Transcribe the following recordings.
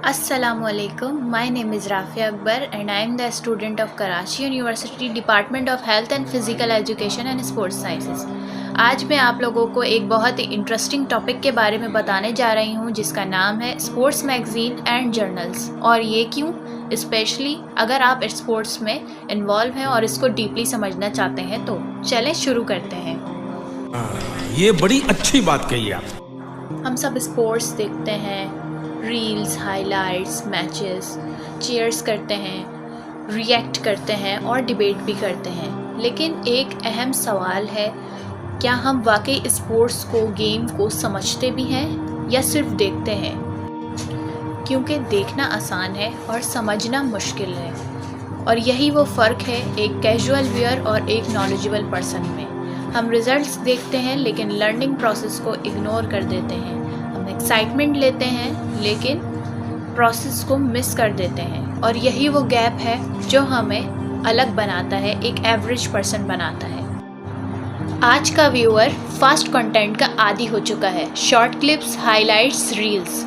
Assalamualaikum. My name is Rafia Akbar and I am the student of Karachi University Department of Health and Physical Education and Sports Sciences. आज मैं आप लोगों को एक बहुत ही interesting topic के बारे में बताने जा रही हूँ जिसका नाम है स्पोर्ट्स मैगज़ीन एंड जर्नल्स। और ये क्यों, स्पेशली अगर आप स्पोर्ट्स में इन्वॉल्व हैं और इसको डीपली समझना चाहते हैं। तो चलें शुरू करते हैं। ये बड़ी अच्छी बात कही आप। हम सब स्पोर्ट्स देखते हैं, रील्स, हाइलाइट्स, मैचेस, चीयर्स करते हैं, रिएक्ट करते हैं और डिबेट भी करते हैं। लेकिन एक अहम सवाल है, क्या हम वाकई स्पोर्ट्स को, गेम को समझते भी हैं या सिर्फ देखते हैं? क्योंकि देखना आसान है और समझना मुश्किल है, और यही वो फ़र्क है एक कैजुअल व्यूअर और एक नॉलेजेबल पर्सन में। हम रिजल्ट्स देखते हैं लेकिन लर्निंग प्रोसेस को इग्नोर कर देते हैं। हम एक्साइटमेंट लेते हैं लेकिन प्रोसेस को मिस कर देते हैं, और यही वो गैप है जो हमें अलग बनाता है, एक एवरेज पर्सन बनाता है। आज का व्यूअर फास्ट कंटेंट का आदी हो चुका है। शॉर्ट क्लिप्स, हाइलाइट्स, रील्स,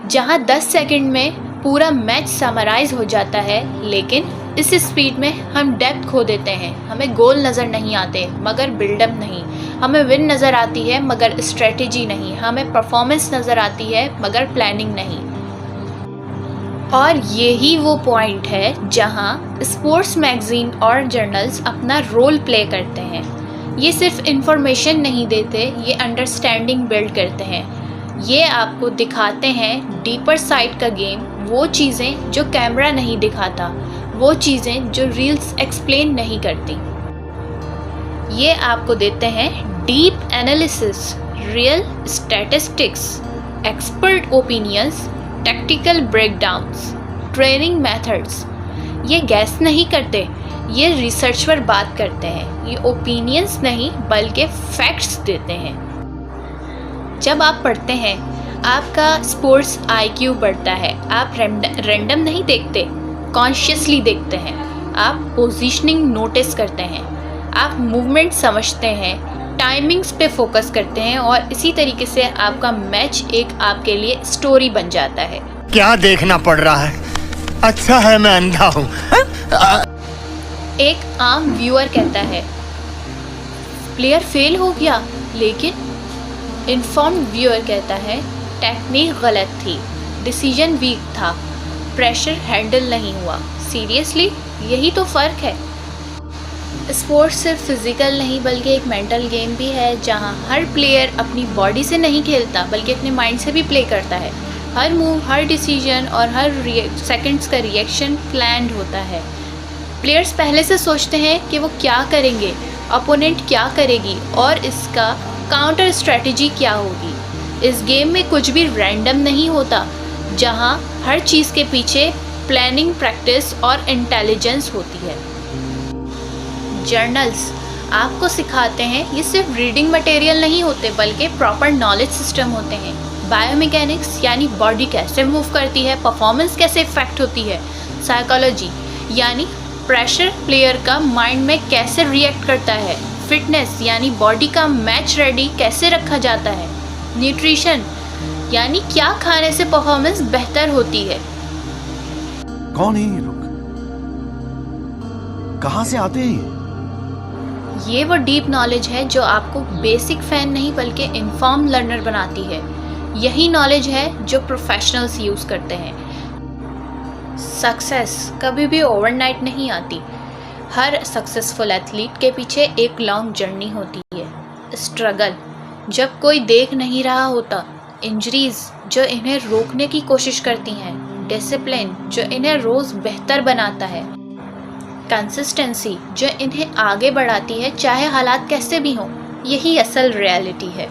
जहां 10 सेकंड में पूरा मैच समराइज हो जाता है। लेकिन इस स्पीड में हम डेप्थ खो देते हैं। हमें गोल नज़र नहीं आते मगर बिल्डअप नहीं, हमें विन नज़र आती है मगर स्ट्रेटेजी नहीं, हमें परफॉर्मेंस नज़र आती है मगर प्लानिंग नहीं। और यही वो पॉइंट है जहां स्पोर्ट्स मैगज़ीन और जर्नल्स अपना रोल प्ले करते हैं। ये सिर्फ इंफॉर्मेशन नहीं देते, ये अंडरस्टैंडिंग बिल्ड करते हैं। ये आपको दिखाते हैं डीपर साइड का गेम, वो चीज़ें जो कैमरा नहीं दिखाता, वो चीज़ें जो रील्स एक्सप्लेन नहीं करती। ये आपको देते हैं deep analysis, real statistics, expert opinions, tactical breakdowns, training methods. ये गैस नहीं करते, ये रिसर्च पर बात करते हैं। ये ओपिनियंस नहीं बल्कि फैक्ट्स देते हैं। जब आप पढ़ते हैं आपका स्पोर्ट्स IQ बढ़ता है। आप रैंडम नहीं देखते, कॉन्शियसली देखते हैं। आप पोजीशनिंग नोटिस करते हैं, आप मूवमेंट समझते हैं, टाइमिंग्स पे फोकस करते हैं, और इसी तरीके से आपका मैच एक आपके लिए स्टोरी बन जाता है। क्या देखना पड़ रहा है? अच्छा है मैं अंधा हूँ। एक आम व्यूअर कहता है प्लेयर फेल हो गया, लेकिन इन्फॉर्म्ड व्यूअर कहता है टेक्निक गलत थी, डिसीजन वीक था, प्रेशर हैंडल नहीं हुआ। सीरियसली, यही तो फ़र्क है। स्पोर्ट्स सिर्फ फिज़िकल नहीं बल्कि एक मेंटल गेम भी है, जहां हर प्लेयर अपनी बॉडी से नहीं खेलता बल्कि अपने माइंड से भी प्ले करता है। हर मूव, हर डिसीजन और हर सेकंड्स का रिएक्शन प्लान्ड होता है। प्लेयर्स पहले से सोचते हैं कि वो क्या करेंगे, अपोनेंट क्या करेगी और इसका काउंटर स्ट्रेटजी क्या होगी। इस गेम में कुछ भी रैंडम नहीं होता, जहां हर चीज़ के पीछे प्लानिंग, प्रैक्टिस और इंटेलिजेंस होती है। जर्नल्स आपको सिखाते हैं ये सिर्फ रीडिंग मटेरियल नहीं होते बल्कि प्रॉपर नॉलेज सिस्टम होते हैं। बायोमैकेनिक्स यानी बॉडी कैसे मूव करती है, परफॉर्मेंस कैसे इफेक्ट होती है। साइकोलॉजी यानी प्रेशर प्लेयर का माइंड में कैसे रिएक्ट करता है। फिटनेस यानी बॉडी का मैच रेडी कैसे रखा जाता है। न्यूट्रिशन यानी क्या खाने से परफॉर्मेंस बेहतर होती है। कौन है ये लोग? कहां से आते हैं ये वो डीप नॉलेज है जो आपको बेसिक फैन नहीं बल्कि इन्फॉर्म लर्नर बनाती है। यही नॉलेज है जो प्रोफेशनल्स यूज़ करते हैं। सक्सेस कभी भी ओवरनाइट नहीं आती। हर सक्सेसफुल एथलीट के पीछे एक लॉन्ग जर्नी होती है। स्ट्रगल जब कोई देख नहीं रहा होता, इंजरीज जो इन्हें रोकने की कोशिश करती हैं, डिसिप्लिन जो इन्हें रोज़ बेहतर बनाता है, कंसिस्टेंसी जो इन्हें आगे बढ़ाती है चाहे हालात कैसे भी हों। यही असल रियलिटी है।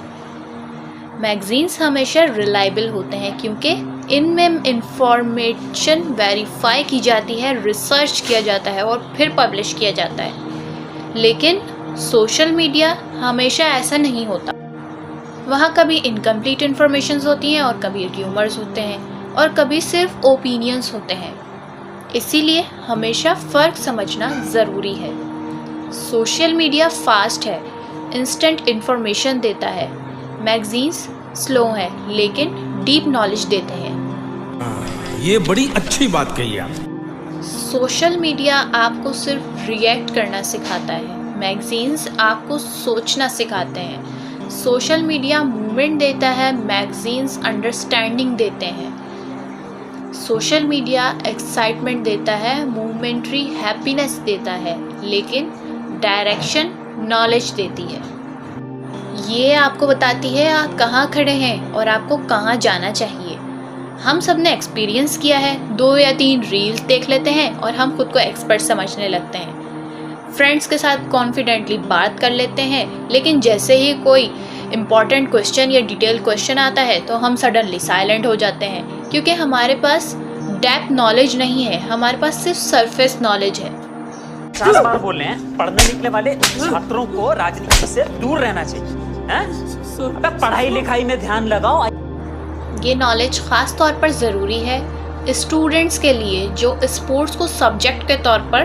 मैगज़ीन्स हमेशा रिलायबल होते हैं क्योंकि इनमें इंफॉर्मेशन वेरीफाई की जाती है, रिसर्च किया जाता है और फिर पब्लिश किया जाता है। लेकिन सोशल मीडिया हमेशा ऐसा नहीं होता। वहाँ कभी इनकम्प्लीट इन्फॉर्मेशंस होती हैं और कभी र्यूमर्स होते हैं और कभी सिर्फ ओपिनियंस होते हैं। इसीलिए हमेशा फ़र्क समझना ज़रूरी है। सोशल मीडिया फास्ट है, इंस्टेंट इन्फॉर्मेशन देता है। मैगज़ीन्स स्लो हैं लेकिन डीप नॉलेज देते हैं। ये बड़ी अच्छी बात कही आप। सोशल मीडिया आपको सिर्फ रिएक्ट करना सिखाता है, मैगजीन्स आपको सोचना सिखाते हैं। सोशल मीडिया मूवमेंट देता है, मैगजीन्स अंडरस्टैंडिंग देते हैं। सोशल मीडिया एक्साइटमेंट देता है, मूवमेंट्री हैप्पीनेस देता है, लेकिन डायरेक्शन नॉलेज देती है। ये आपको बताती है आप कहाँ खड़े हैं और आपको कहाँ जाना चाहिए। हम सब ने एक्सपीरियंस किया है, 2 या 3 रील्स देख लेते हैं और हम खुद को एक्सपर्ट समझने लगते हैं। फ्रेंड्स के साथ कॉन्फिडेंटली बात कर लेते हैं, लेकिन जैसे ही कोई इम्पॉर्टेंट क्वेश्चन या डिटेल क्वेश्चन आता है तो हम सडनली साइलेंट हो जाते हैं, क्योंकि हमारे पास डेप्थ नॉलेज नहीं है, हमारे पास सिर्फ सरफेस नॉलेज है। 50 बार बोल रहे हैं, पढ़ने निकले वाले छात्रों को राजनीति से दूर रहना चाहिए। अबे पढ़ाई लिखाई में ध्यान लगाओ। ये नॉलेज ख़ास तौर पर ज़रूरी है स्टूडेंट्स के लिए जो स्पोर्ट्स को सब्जेक्ट के तौर पर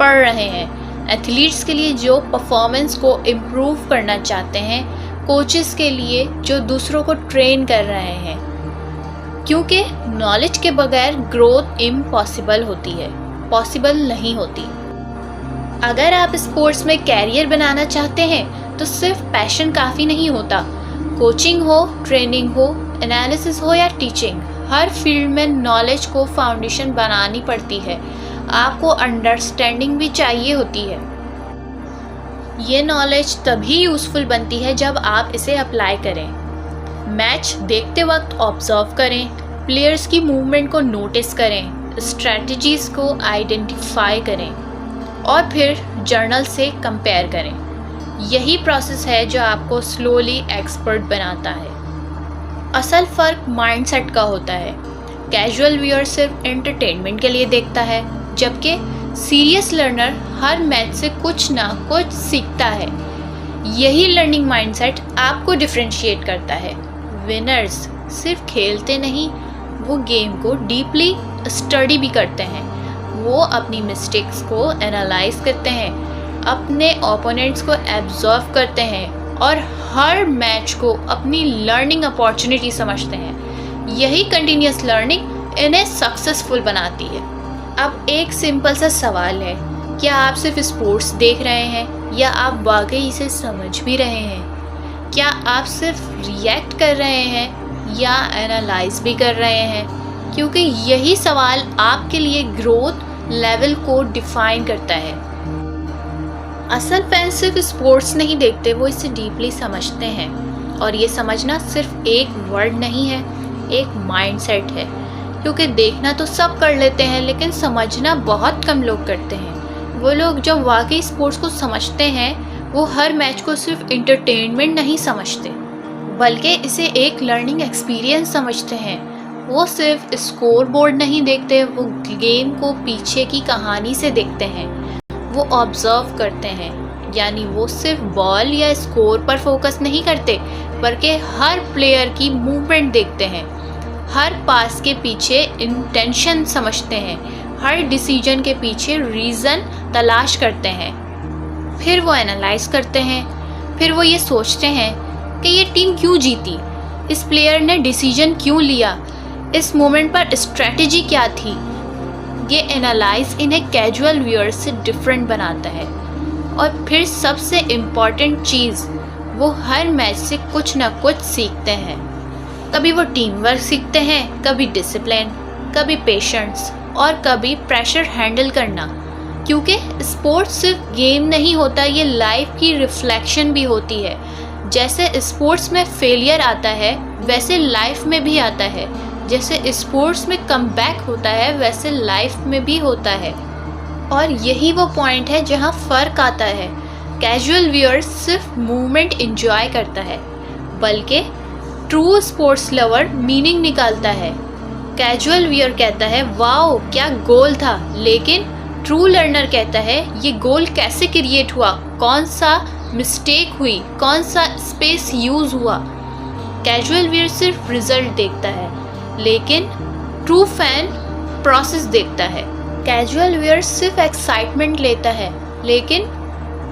पढ़ रहे हैं, एथलीट्स के लिए जो परफॉर्मेंस को इम्प्रूव करना चाहते हैं, कोचेस के लिए जो दूसरों को ट्रेन कर रहे हैं, क्योंकि नॉलेज के बगैर ग्रोथ इम्पॉसिबल होती है, पॉसिबल नहीं होती। अगर आप स्पोर्ट्स में कैरियर बनाना चाहते हैं तो सिर्फ पैशन काफ़ी नहीं होता। कोचिंग हो, ट्रेनिंग हो, एनालिसिस हो या टीचिंग, हर फील्ड में नॉलेज को फाउंडेशन बनानी पड़ती है। आपको अंडरस्टैंडिंग भी चाहिए होती है। ये नॉलेज तभी यूज़फुल बनती है जब आप इसे अप्लाई करें। मैच देखते वक्त ऑब्जर्व करें, प्लेयर्स की मूवमेंट को नोटिस करें, स्ट्रेटजीज़ को आइडेंटिफाई करें और फिर जर्नल से कंपेयर करें। यही प्रोसेस है जो आपको स्लोली एक्सपर्ट बनाता है। असल फ़र्क माइंडसेट का होता है। कैजुअल व्यूअर सिर्फ एंटरटेनमेंट के लिए देखता है, जबकि सीरियस लर्नर हर मैच से कुछ ना कुछ सीखता है। यही लर्निंग माइंडसेट आपको डिफरेंशिएट करता है। विनर्स सिर्फ खेलते नहीं, वो गेम को डीपली स्टडी भी करते हैं। वो अपनी मिस्टेक्स को एनालाइज करते हैं, अपने ओपोनेंट्स को एब्जॉर्व करते हैं और हर मैच को अपनी लर्निंग अपॉर्चुनिटी समझते हैं। यही कंटिन्यूस लर्निंग इन्हें सक्सेसफुल बनाती है। अब एक सिंपल सा सवाल है, क्या आप सिर्फ स्पोर्ट्स देख रहे हैं या आप वाकई इसे समझ भी रहे हैं? क्या आप सिर्फ रिएक्ट कर रहे हैं या एनालाइज भी कर रहे हैं? क्योंकि यही सवाल आपके लिए ग्रोथ लेवल को डिफाइन करता है। असल फैंस सिर्फ स्पोर्ट्स नहीं देखते, वो इसे डीपली समझते हैं। और ये समझना सिर्फ एक वर्ड नहीं है, एक माइंडसेट है। क्योंकि देखना तो सब कर लेते हैं, लेकिन समझना बहुत कम लोग करते हैं। वो लोग जो वाकई स्पोर्ट्स को समझते हैं, वो हर मैच को सिर्फ इंटरटेनमेंट नहीं समझते, बल्कि इसे एक लर्निंग एक्सपीरियंस समझते हैं। वो सिर्फ स्कोर बोर्ड नहीं देखते, वो गेम को पीछे की कहानी से देखते हैं। वो ऑब्जर्व करते हैं, यानी वो सिर्फ बॉल या स्कोर पर फोकस नहीं करते, बल्कि हर प्लेयर की मूवमेंट देखते हैं, हर पास के पीछे इंटेंशन समझते हैं, हर डिसीजन के पीछे रीज़न तलाश करते हैं। फिर वो एनालाइज करते हैं, फिर वो ये सोचते हैं कि ये टीम क्यों जीती, इस प्लेयर ने डिसीजन क्यों लिया, इस मोमेंट पर स्ट्रेटजी क्या थी। ये एनालाइज इन्हें कैजुअल व्यूअर से डिफरेंट बनाता है। और फिर सबसे इम्पॉर्टेंट चीज़, वो हर मैच से कुछ ना कुछ सीखते हैं। कभी वो टीम वर्क सीखते हैं, कभी डिसिप्लिन, कभी पेशेंस और कभी प्रेशर हैंडल करना। क्योंकि स्पोर्ट्स सिर्फ गेम नहीं होता, ये लाइफ की रिफ्लेक्शन भी होती है। जैसे स्पोर्ट्स में फेलियर आता है, वैसे लाइफ में भी आता है। जैसे स्पोर्ट्स में कमबैक होता है, वैसे लाइफ में भी होता है। और यही वो पॉइंट है जहाँ फ़र्क आता है। कैजुअल व्यूअर सिर्फ मूवमेंट एंजॉय करता है, बल्कि ट्रू स्पोर्ट्स लवर मीनिंग निकालता है। कैजुअल व्यूअर कहता है वाओ क्या गोल था, लेकिन ट्रू लर्नर कहता है ये गोल कैसे क्रिएट हुआ, कौन सा मिस्टेक हुई, कौन सा स्पेस यूज़ हुआ। कैजुअल व्यूअर सिर्फ रिजल्ट देखता है, लेकिन ट्रू फैन प्रोसेस देखता है। कैजुअल व्यूअर सिर्फ एक्साइटमेंट लेता है, लेकिन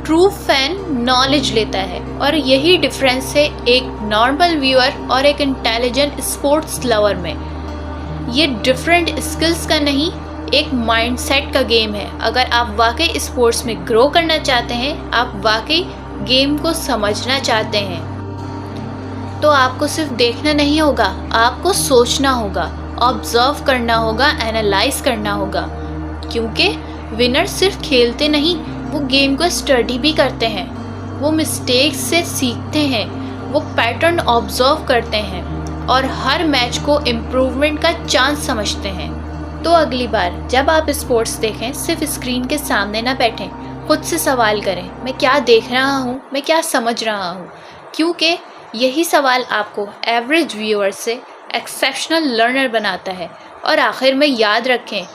ट्रू फैन नॉलेज लेता है। और यही डिफरेंस है एक नॉर्मल व्यूअर और एक इंटेलिजेंट स्पोर्ट्स लवर में। ये डिफरेंट स्किल्स का नहीं, एक माइंडसेट का गेम है। अगर आप वाकई स्पोर्ट्स में ग्रो करना चाहते हैं, आप वाकई गेम को समझना चाहते हैं, तो आपको सिर्फ देखना नहीं होगा, आपको सोचना होगा, ऑब्जर्व करना होगा, एनालाइज करना होगा। क्योंकि विनर सिर्फ खेलते नहीं, वो गेम को स्टडी भी करते हैं, वो मिस्टेक्स से सीखते हैं, वो पैटर्न ऑब्जर्व करते हैं और हर मैच को इम्प्रूवमेंट का चांस समझते हैं। तो अगली बार जब आप स्पोर्ट्स देखें, सिर्फ स्क्रीन के सामने ना बैठें, खुद से सवाल करें, मैं क्या देख रहा हूँ, मैं क्या समझ रहा हूँ। क्योंकि यही सवाल आपको एवरेज व्यूअर से एक्सेप्शनल लर्नर बनाता है। और आखिर में याद रखें,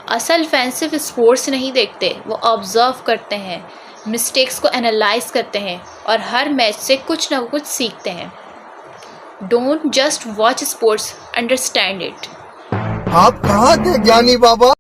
असल फैन सिर्फ स्पोर्ट्स नहीं देखते, वो ऑब्जर्व करते हैं, मिस्टेक्स को एनालाइज करते हैं और हर मैच से कुछ ना कुछ सीखते हैं। Don't just watch sports, understand it. आप कहाँ थे ज्ञानी बाबा?